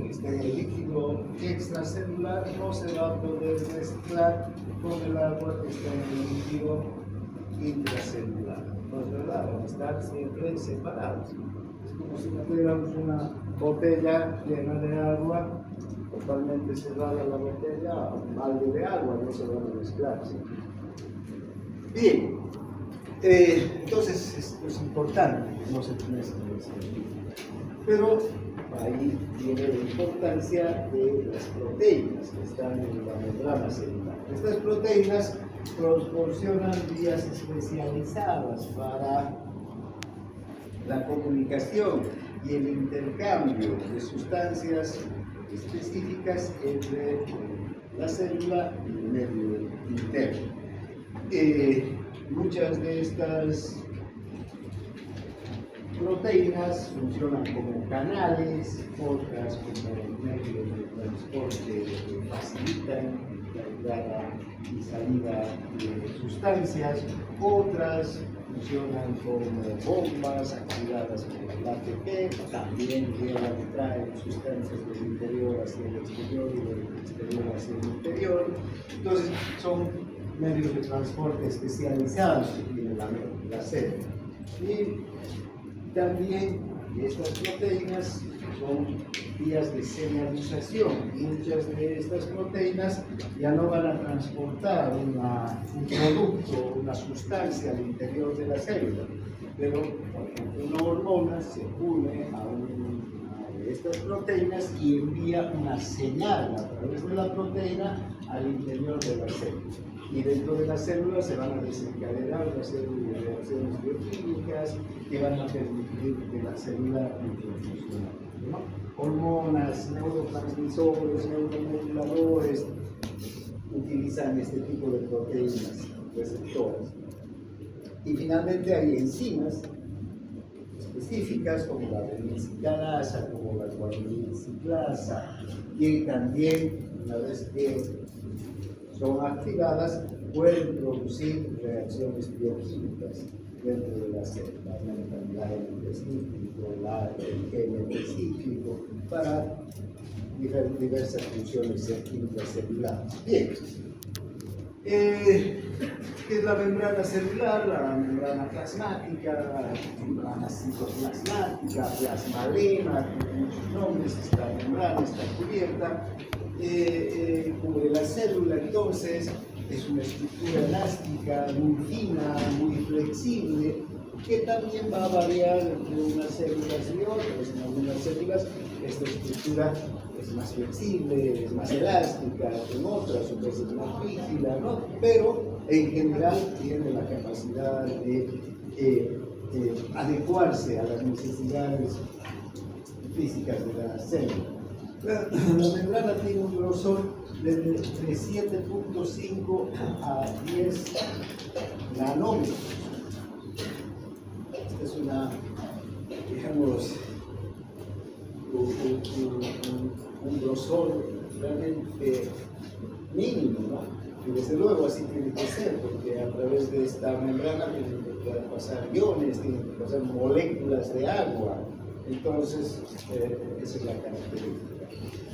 Este líquido extracelular no se va a poder mezclar con el agua que está en el líquido intracelular. No es verdad, van a estar siempre separados. Es como si metiéramos una botella llena de agua, totalmente cerrada la botella, un balde de agua, no se van a mezclar. ¿Sí? Bien, entonces esto es importante, que no se mezclen. Pero ahí viene la importancia de las proteínas que están en la membrana celular. Estas proteínas proporcionan vías especializadas para la comunicación y el intercambio de sustancias específicas entre la célula y el medio interno. Muchas de estas proteínas funcionan como canales, otras como medios de transporte que facilitan la entrada y salida de sustancias, otras funcionan como bombas activadas por el ATP, también llevan y traen sustancias del interior hacia el exterior y del exterior hacia el interior. Entonces son medios de transporte especializados que tiene la célula. Y también estas proteínas son vías de señalización. Muchas de estas proteínas ya no van a transportar un producto, una sustancia al interior de la célula, pero por ejemplo una hormona se une a estas proteínas y envía una señal a través de la proteína al interior de la célula. Y dentro de las células se van a desencadenar una serie de reacciones bioquímicas que van a permitir que la célula funcione. ¿No? Hormonas, neurotransmisores, neuromoduladores utilizan este tipo de proteínas receptoras. Y finalmente hay enzimas específicas como la adenosine-citrasa, como la guanidine-ciclasa, que también, una vez que son activadas, pueden producir reacciones bioquímicas dentro de la célula, el intestínico, el gen específico, para diversas funciones intracelulares. Bien, ¿qué es la membrana celular? La membrana plasmática, la membrana citoplasmática, plasmalema, tiene muchos nombres. Esta membrana está cubierta, cubre la célula, entonces es una estructura elástica, muy fina, muy flexible, que también va a variar entre unas células y otras. En algunas células esta estructura es más flexible, es más elástica, en otras es más rígida, ¿no? Pero en general tiene la capacidad de adecuarse a las necesidades físicas de la célula. La membrana tiene un grosor de 7.5 a 10 nanómetros. Esta es una, digamos, un grosor realmente mínimo, ¿no? Y desde luego así tiene que ser, porque a través de esta membrana tienen que pasar iones, tienen que pasar moléculas de agua. Entonces, esa es la característica.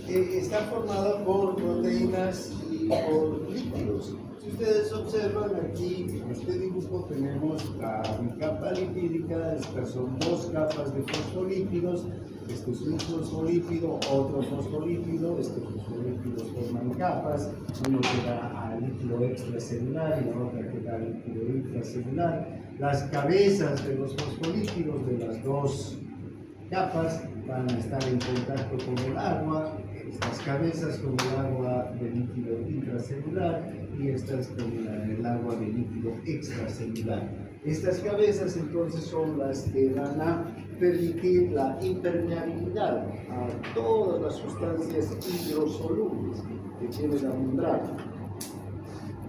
Está formada por proteínas y por lípidos. Si ustedes observan aquí, en este dibujo tenemos la capa lipídica. Estas son dos capas de fosfolípidos. Este es un fosfolípido, otro fosfolípido. Estos fosfolípidos forman capas. Uno queda a líquido extracelular y la otra queda a líquido intracelular. Las cabezas de los fosfolípidos de las dos capas van a estar en contacto con el agua, estas cabezas con el agua de líquido intracelular y estas con el agua de líquido extracelular. Estas cabezas entonces son las que van a permitir la impermeabilidad a todas las sustancias hidrosolubles que tiene la membrana.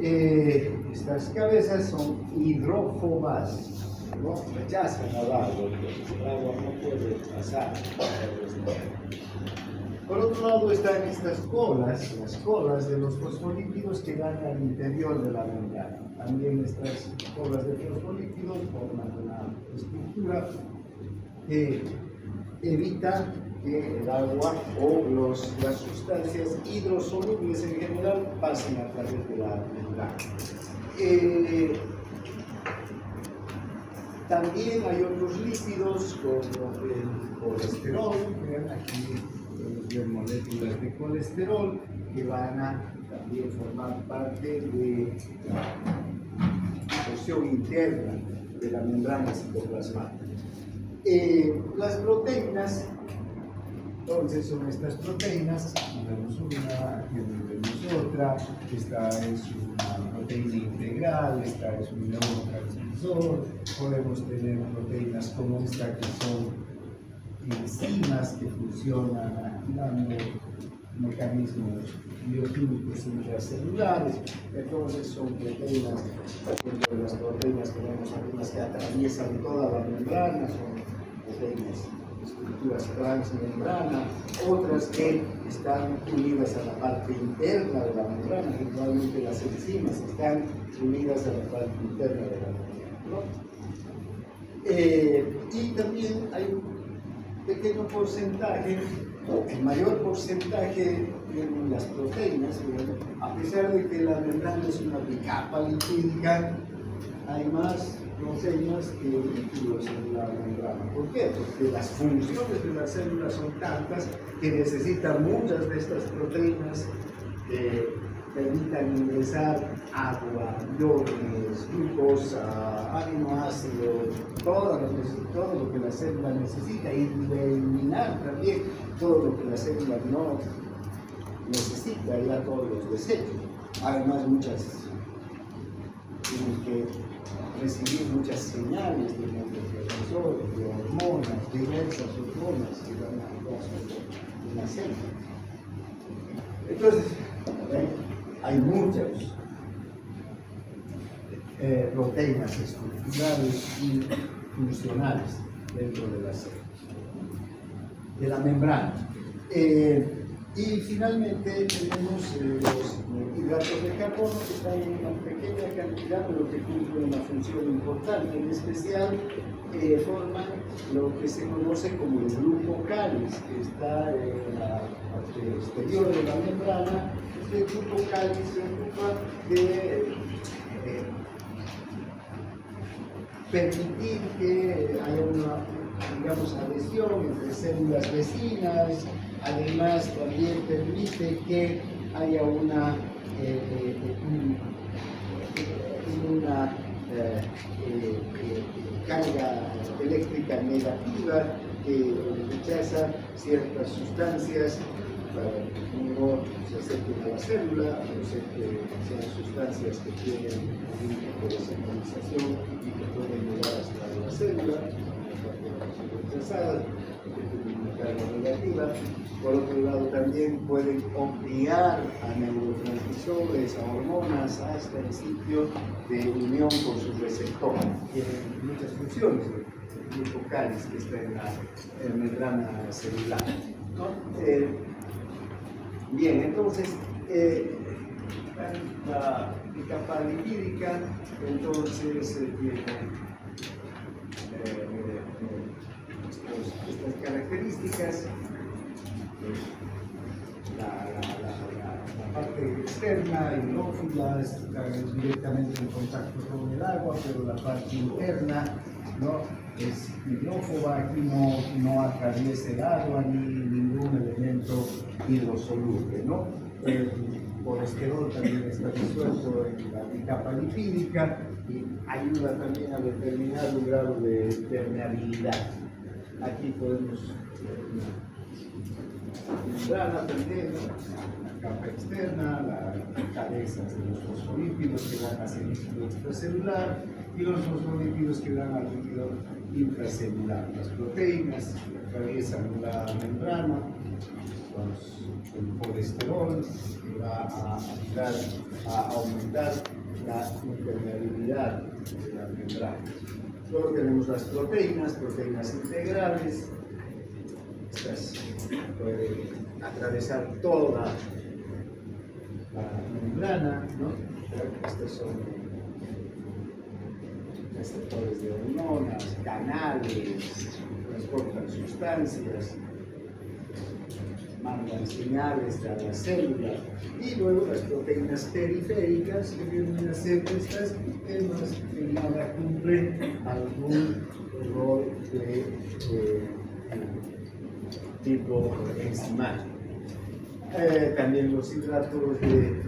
Estas cabezas son hidrófobas, ¿no? Rechazan al agua, entonces el agua no puede pasar. Por otro lado están estas colas, las colas de los fosfolípidos que van al interior de la membrana. También estas colas de fosfolípidos forman una estructura que evita que el agua o las sustancias hidrosolubles en general pasen a través de la membrana. También hay otros lípidos como el colesterol, vean aquí podemos ver moléculas de colesterol que van a también formar parte de la porción interna de la membrana citoplasmática. Las proteínas, entonces son estas proteínas, vemos una, aquí vemos otra, esta es una proteína integral, esta es un neurotransmisor, podemos tener proteínas como esta que son enzimas que funcionan activando mecanismos bioquímicos intracelulares. Entonces son proteínas, dentro de las proteínas tenemos algunas que atraviesan toda la membrana, son proteínas de estructuras transmembrana, otras que están unidas a la parte interna de la membrana, generalmente las enzimas están unidas a la parte interna de la membrana, ¿no? Y también hay un pequeño porcentaje, el mayor porcentaje de las proteínas, a pesar de que la membrana es una bicapa lipídica, hay más proteínas que lípidos en la membrana. ¿Por qué? Porque las funciones de las células son tantas que necesitan muchas de estas proteínas que permitan ingresar agua, iones, glucosa, aminoácidos, todo lo que la célula necesita, y eliminar también todo lo que la célula no necesita, ya todos los desechos. Además, muchas tienen que recibir muchas señales de neurotransmisores, de hormonas, diversas hormonas que van a una célula. Entonces, hay muchas proteínas estructurales y funcionales dentro de la célula, de la membrana. Y finalmente tenemos los hidratos de carbono, que están en una pequeña cantidad, pero que cumplen una función importante. En especial forman lo que se conoce como el glucocáliz, que está en la parte exterior de la membrana. Este glucocáliz se ocupa de permitir que haya una, digamos, adhesión entre células vecinas. Además, también permite que haya una carga eléctrica negativa que rechaza ciertas sustancias para que no se acerquen a la célula, a no ser que sean sustancias que tienen algún tipo de señalización y que pueden llegar hasta la célula, rechazadas, porque tienen una carga negativa. Por otro lado, también pueden obligar a neurotransmisores, a hormonas, hasta el sitio de unión con sus receptores. Tienen muchas funciones el glucocáliz que está en la membrana celular, ¿no? Bien, entonces, la capa lipídica, entonces, tiene estas características. La parte externa, hidrófila, está directamente en contacto con el agua, pero la parte interna, ¿no?, es hidrófoba, aquí no atraviesa el agua ni ningún elemento hidrosoluble, ¿no? El colesterol también está disuelto en la bicapa lipídica y ayuda también a determinar un grado de permeabilidad. Aquí podemos membrana también, la capa externa, las cabezas de los fosfolípidos que van hacia el líquido extracelular y los fosfolípidos que van al líquido intracelular. Las proteínas que atraviesan la membrana, el colesterol que va a ayudar a aumentar la impermeabilidad de la membrana. Luego tenemos las proteínas integrales. Estas pueden atravesar toda la membrana, ¿no? Estos son receptores de hormonas, canales, transportan sustancias. mandan señales a la célula, y luego las proteínas periféricas que vienen a ser estas que más que nada cumplen algún rol de tipo enzimático. También los hidratos de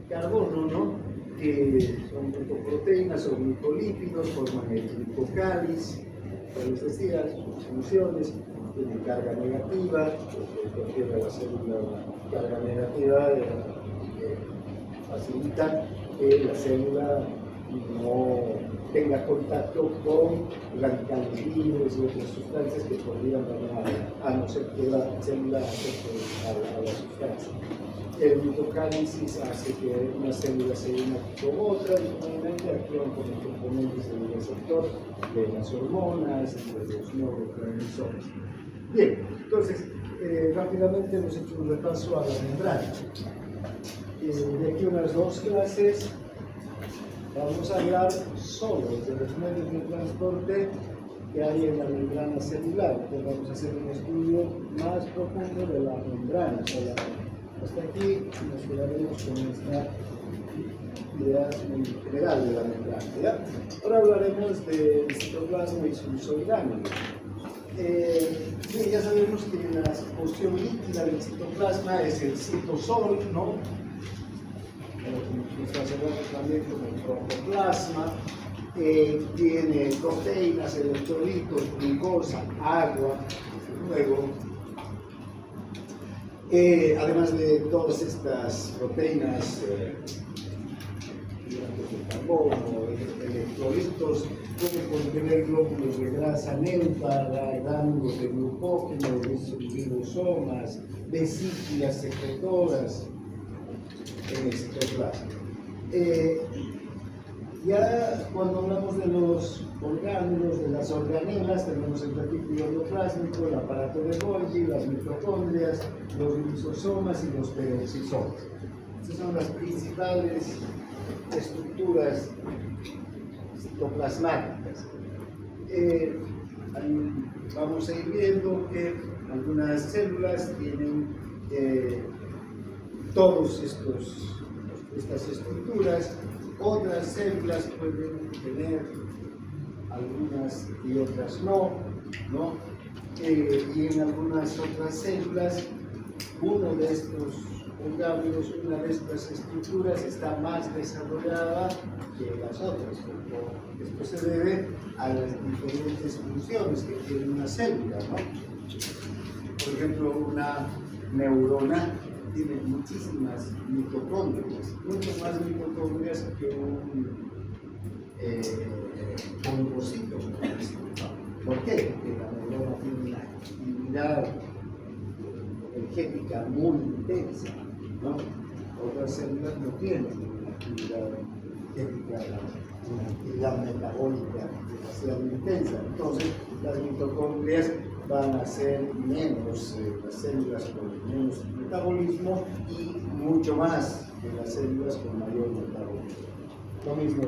carbono, ¿no? Que son glucoproteínas o glicolípidos, forman el glucocáliz, como les decía, sus funciones, tienen carga negativa, porque confiere a la célula la carga negativa facilita que la célula no tenga contacto con radicales libres y otras sustancias que podrían dañar, a no ser que la célula afecte a la sustancia. El glucocálisis hace que una célula se una con otra y finalmente actúan como componentes del receptor de las hormonas y de los neurotransmisores. Bien, entonces rápidamente hemos hecho un repaso a la membrana. De aquí unas 2 clases vamos a hablar solo de los medios de transporte que hay en la membrana celular. Entonces vamos a hacer un estudio más profundo de la membrana solamente. Hasta aquí nos quedaremos con esta idea muy general de la membrana, ¿ya? Ahora hablaremos del citoplasma y sus orgánulos. Bien, ya sabemos que la porción líquida del citoplasma es el citosol, ¿no? Nos hablamos también como el protoplasma. Tiene proteínas, electrolitos, glucosa, agua, luego además de todas estas proteínas, hidratos de carbono, electrolitos, puede contener glóbulos de grasa neutra, gránulos de glucógeno, ribosomas, vesículas secretoras en el citoplasma. Ya cuando hablamos de los orgánulos, de las organelas, tenemos el retículo endoplásmico, el aparato de Golgi, las mitocondrias, los lisosomas y los peroxisomas. Estas son las principales estructuras citoplasmáticas. Vamos a ir viendo que algunas células tienen todas estas estructuras. Otras células pueden tener algunas y otras no. Y en algunas otras células, uno de estos orgánulos, una de estas estructuras está más desarrollada que las otras. Esto se debe a las diferentes funciones que tiene una célula, ¿no? Por ejemplo, una neurona tiene muchísimas mitocondrias, muchas más mitocondrias que un condrocito. ¿Por qué? Porque la neurona tiene una actividad energética muy intensa, ¿no? Otras células no tienen una actividad energética, una actividad metabólica demasiado intensa. Entonces, las mitocondrias van a ser menos, las células con menos metabolismo y mucho más que las células con mayor metabolismo. Lo mismo